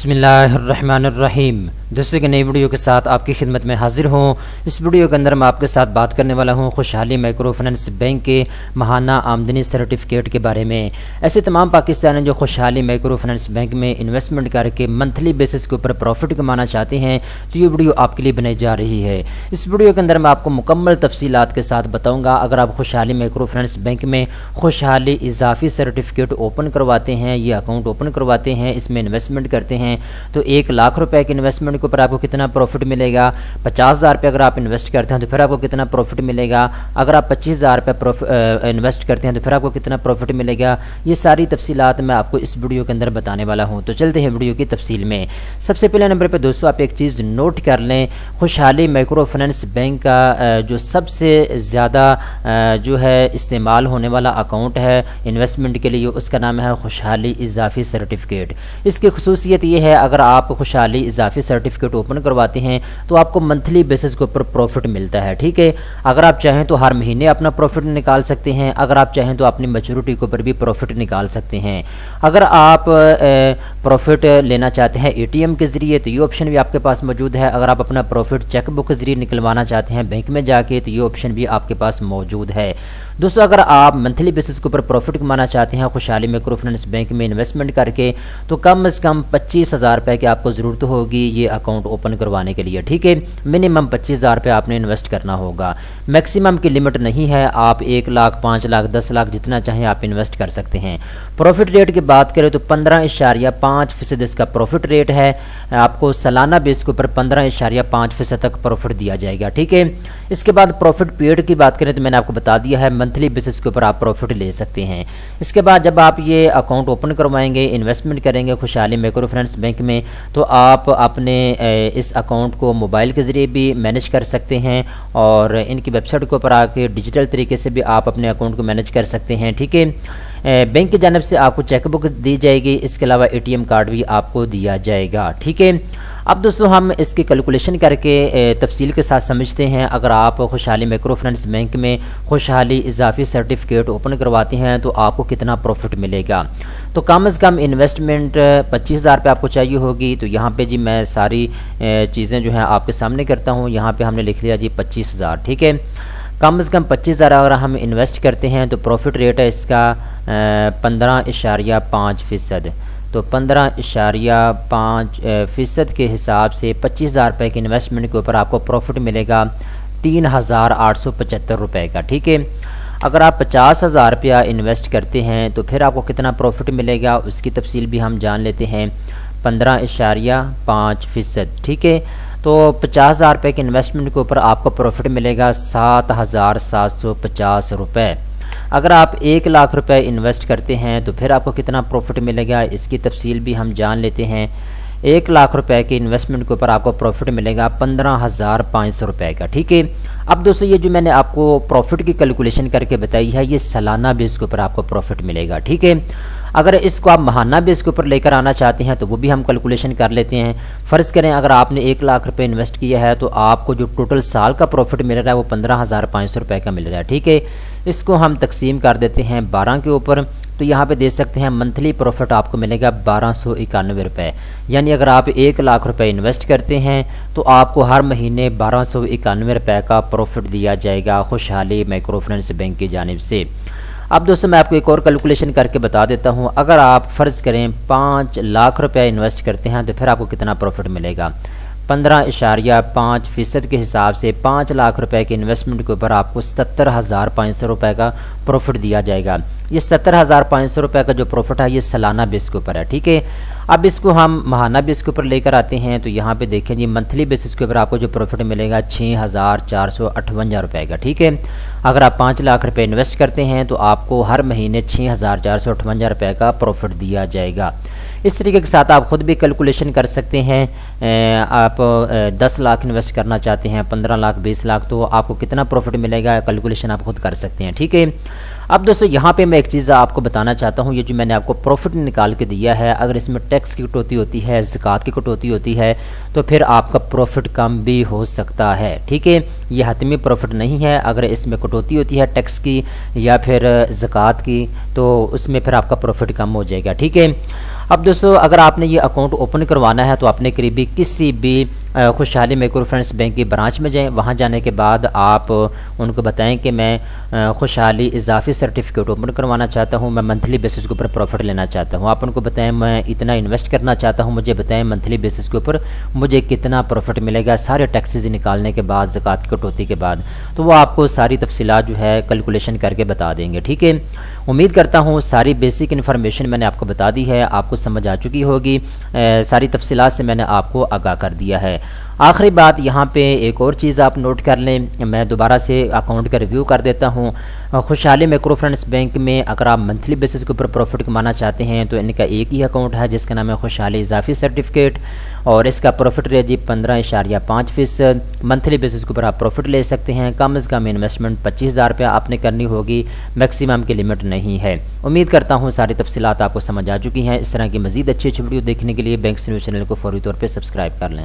बिस्मिल्लाहिर्रहमानिर्रहीम। दोस्तों की नई वीडियो के साथ आपकी खिदमत में हाजिर हूँ। इस वीडियो के अंदर मैं आपके साथ बात करने वाला हूँ खुशहाली माइक्रो फाइनेंस बैंक के माहाना आमदनी सर्टिफिकेट के बारे में। ऐसे तमाम पाकिस्तानी जो खुशहाली माइक्रो फाइनेंस बैंक में इन्वेस्टमेंट करके मंथली बेसिस के ऊपर प्रॉफिट कमाना चाहते हैं तो ये वीडियो आपके लिए बनाई जा रही है। इस वीडियो के अंदर मैं आपको मुकम्मल तफसीलात के साथ बताऊँगा। अगर आप खुशहाली माइक्रो फाइनेंस बैंक में खुशहाली इजाफी सर्टिफिकेट ओपन करवाते हैं, ये अकाउंट ओपन करवाते हैं, इसमें इन्वेस्टमेंट करते हैं तो 1 लाख रुपए के इन्वेस्टमेंट के ऊपर आपको कितना प्रॉफिट मिलेगा। 50,000 रुपये अगर आप इन्वेस्ट करते हैं तो फिर आपको कितना प्रॉफिट मिलेगा। अगर आप 25,000 रुपये इन्वेस्ट करते हैं तो फिर आपको कितना प्रॉफिट मिलेगा। ये सारी तफसीलात मैं आपको इस वीडियो के अंदर बताने वाला हूँ। तो चलते हैं वीडियो की तफसील में। सबसे पहले नंबर पर दोस्तों आप एक चीज़ नोट कर लें, खुशहाली माइक्रो फाइनेंस बैंक का जो सबसे ज़्यादा जो है इस्तेमाल होने वाला अकाउंट है इन्वेस्टमेंट के लिए, उसका नाम है खुशहाली इजाफी सर्टिफिकेट। इसकी खसूसियत ये है, अगर आप खुशहाली इजाफी सर्टिफिकेट ओपन करवाते हैं तो आपको मंथली बेसिस के ऊपर प्रॉफिट मिलता है। ठीक है, अगर आप चाहें तो हर महीने अपना प्रॉफिट निकाल सकते हैं, अगर आप चाहें तो अपनी मैच्योरिटी के ऊपर भी प्रॉफिट निकाल सकते हैं। अगर आप प्रॉफिट लेना चाहते हैं एटीएम के ज़रिए तो ये ऑप्शन भी आपके पास मौजूद है। अगर आप अपना प्रॉफिट चेक बुक के ज़रिए निकलवाना चाहते हैं बैंक में जाके तो ये ऑप्शन भी आपके पास मौजूद है। दोस्तों अगर आप मंथली बेसिस के ऊपर प्रॉफिट कमाना चाहते हैं खुशहाली माइक्रो फाइनेंस बैंक में इन्वेस्टमेंट करके तो कम से कम 25,000 रुपये की आपको ज़रूरत होगी ये अकाउंट ओपन करवाने के लिए। ठीक है, मिनिमम 25,000 रुपये आपने इन्वेस्ट करना होगा। मैक्सिमम की लिमिट नहीं है, आप 1 लाख, 5 लाख, 10 लाख जितना चाहें आप इन्वेस्ट कर सकते हैं। प्रॉफिट रेट की बात करें तो 15.5% इसका प्रॉफिट रेट है। आपको सालाना बेस के ऊपर 15.5% तक प्रॉफिट दिया जाएगा। ठीक है, इसके बाद प्रॉफिट पीरियड की बात करें तो मैंने आपको बता दिया है, मंथली बेसिस के ऊपर आप प्रॉफिट ले सकते हैं। इसके बाद जब आप ये अकाउंट ओपन करवाएंगे, इन्वेस्टमेंट करेंगे खुशहाली माइक्रो फाइनेंस बैंक में तो आप अपने इस अकाउंट को मोबाइल के ज़रिए भी मैनेज कर सकते हैं और इनकी वेबसाइट के ऊपर आके डिजिटल तरीके से भी आप अपने अकाउंट को मैनेज कर सकते हैं। ठीक है, बैंक की जानिब से आपको चेक बुक दी जाएगी, इसके अलावा एटीएम कार्ड भी आपको दिया जाएगा। ठीक है, अब दोस्तों हम इसकी कैलकुलेशन करके तफसील के साथ समझते हैं। अगर आप खुशहाली माइक्रो फाइनेंस बैंक में खुशहाली इजाफी सर्टिफिकेट ओपन करवाते हैं तो आपको कितना प्रॉफिट मिलेगा। तो कम से कम इन्वेस्टमेंट 25,000 रुपये आपको चाहिए होगी। तो यहाँ पे जी मैं सारी चीज़ें जो हैं आपके सामने करता हूँ। यहाँ पे हमने लिख लिया जी 25,000। ठीक है, कम से कम 25,000 अगर हम इन्वेस्ट करते हैं तो प्रॉफिट रेट है इसका 15.5%। तो 15.5% के हिसाब से 25,000 रुपये के इन्वेस्टमेंट के ऊपर आपको प्रॉफिट मिलेगा 3,875 रुपये का। ठीक है, अगर आप 50,000 रुपया इन्वेस्ट करते हैं तो फिर आपको कितना प्रॉफिट मिलेगा उसकी तफसील भी हम जान लेते हैं। 15.5%। ठीक है, तो 50,000 रुपये के इन्वेस्टमेंट के ऊपर आपको प्रॉफिट मिलेगा 7,750 रुपये। अगर आप 1 लाख रुपए इन्वेस्ट करते हैं तो फिर आपको कितना प्रॉफिट मिलेगा इसकी तफसील भी हम जान लेते हैं। 1 लाख रुपए के इन्वेस्टमेंट के ऊपर आपको प्रॉफिट मिलेगा 15,500 रुपये का। ठीक है, अब दोस्तों ये जो मैंने आपको प्रॉफिट की कैलकुलेशन करके बताई है ये सालाना बेस के ऊपर आपको प्रॉफिट मिलेगा। ठीक है, अगर इसको आप माहाना बेस के ऊपर लेकर आना चाहते हैं तो वो भी हम कैलकुलेशन कर लेते हैं। फ़र्ज़ करें अगर आपने 1 लाख रुपए इन्वेस्ट किया है तो आपको जो टोटल साल का प्रॉफिट मिल रहा है वो 15,500 रुपये का मिल रहा है। ठीक है, इसको हम तकसीम कर देते हैं 12 के ऊपर तो यहाँ पे देख सकते हैं मंथली प्रॉफिट आपको मिलेगा 1291 रुपये। यानी अगर आप 1 लाख रुपए इन्वेस्ट करते हैं तो आपको हर महीने 1291 रुपये का प्रॉफिट दिया जाएगा खुशहाली माइक्रो फाइनेंस बैंक की जानिब से। अब दोस्तों मैं आपको एक और कैलकुलेशन करके बता देता हूँ। अगर आप फ़र्ज़ करें 5 लाख रुपया इन्वेस्ट करते हैं तो फिर आपको कितना प्रॉफिट मिलेगा। 15.5% के हिसाब से 5 लाख रुपए के इन्वेस्टमेंट के ऊपर आपको 77,500 रुपये का प्रॉफिट दिया जाएगा। ये 77,500 रुपये का जो प्रॉफिट है ये सालाना बेस के ऊपर है। ठीक है, अब इसको हम माहाना बेस के ऊपर लेकर आते हैं तो यहाँ पे देखें जी मंथली बेसिस के ऊपर आपको जो प्रॉफिट मिलेगा 6,458 रुपये का। ठीक है, अगर आप 5 लाख रुपए इन्वेस्ट करते हैं तो आपको हर महीने 6,458 रुपये का प्रॉफिट दिया जाएगा। इस तरीके के साथ आप ख़ुद भी कैलकुलेशन कर सकते हैं। आप 10 लाख इन्वेस्ट करना चाहते हैं, 15 लाख, 20 लाख, तो आपको कितना प्रॉफिट मिलेगा कैलकुलेशन आप खुद कर सकते हैं। ठीक है, अब दोस्तों यहाँ पे मैं एक चीज़ आपको बताना चाहता हूँ। ये जो मैंने आपको प्रॉफिट निकाल के दिया है, अगर इसमें टैक्स की कटौती होती है, ज़कात की कटौती होती है तो फिर आपका प्रॉफिट कम भी हो सकता है। ठीक है, ये हतमी प्रॉफिट नहीं है। अगर इसमें कटौती होती है टैक्स की या फिर ज़कात की तो उसमें फिर आपका प्रॉफिट कम हो जाएगा। ठीक है, اب دوستو اگر آپ نے یہ اکاؤنٹ اوپن کروانا ہے تو اپنے قریبی کسی بھی خوشحالی مائکرو فنانس بینک کی برانچ میں جائیں. وہاں جانے کے بعد آپ ان کو بتائیں کہ میں خوشحالی اضافی سرٹیفکیٹ اوپن کروانا چاہتا ہوں, میں منتھلی بیسس کے اوپر پروفٹ لینا چاہتا ہوں. آپ ان کو بتائیں میں اتنا انویسٹ کرنا چاہتا ہوں, مجھے بتائیں منتھلی بیسس کے اوپر مجھے کتنا پروفٹ ملے گا سارے ٹیکسز نکالنے کے بعد, زکوٰۃ کی کٹوتی کے بعد. تو وہ آپ کو ساری تفصیلات جو ہے کیلکولیشن کر کے بتا دیں گے. ٹھیک ہے, امید کرتا ہوں ساری بیسک انفارمیشن میں نے آپ کو بتا دی ہے, آپ کو سمجھ آ چکی ہوگی. ساری تفصیلات سے میں نے آپ کو آگاہ کر دیا ہے. آخری بات یہاں پہ ایک اور چیز آپ نوٹ کر لیں, میں دوبارہ سے اکاؤنٹ کا ریویو کر دیتا ہوں. خوشحالی مائکرو فنانس بینک میں اگر آپ منتھلی بیسس کے اوپر پروفٹ کمانا چاہتے ہیں تو ان کا ایک ہی اکاؤنٹ ہے جس کا نام ہے خوشحالی اضافی سرٹیفکیٹ, اور اس کا پروفٹ ریٹ جی 15.5%. منتھلی بیسس کے اوپر آپ پروفٹ لے سکتے ہیں. کم از کم انویسٹمنٹ 25,000 روپیہ آپ نے کرنی ہوگی, میکسیمم کی لمٹ نہیں ہے. امید کرتا ہوں ساری تفصیلات آپ کو سمجھ آ چکی ہیں. اس طرح کی مزید اچھی ویڈیو دیکھنے کے لیے بینکس نیوز چینل کو فوری طور پہ سبسکرائب کر لیں.